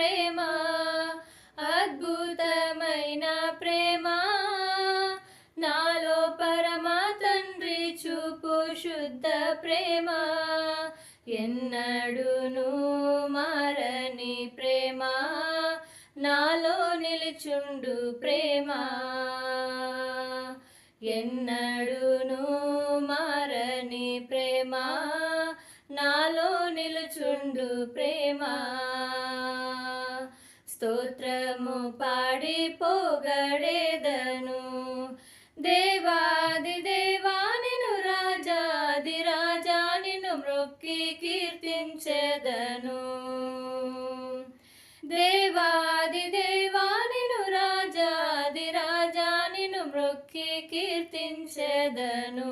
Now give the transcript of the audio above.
ప్రేమ, అద్భుతమైన ప్రేమ, నాలో పరమ తండ్రి చూపు శుద్ధ ప్రేమ, ఎన్నడును మారని ప్రేమ, నాలో నిలుచుండు ప్రేమ, ఎన్నడును మారని ప్రేమ, నాలో నిలుచుండు ప్రేమ. స్తోత్రము పాడి పొగడెదను, దేవాది దేవా నిన్ను, రాజాది రాజా నిన్ను మ్రొక్కి కీర్తించెదను. దేవాది దేవా నిన్ను, రాజాది రాజా నిన్ను మ్రొక్కి కీర్తించెదను.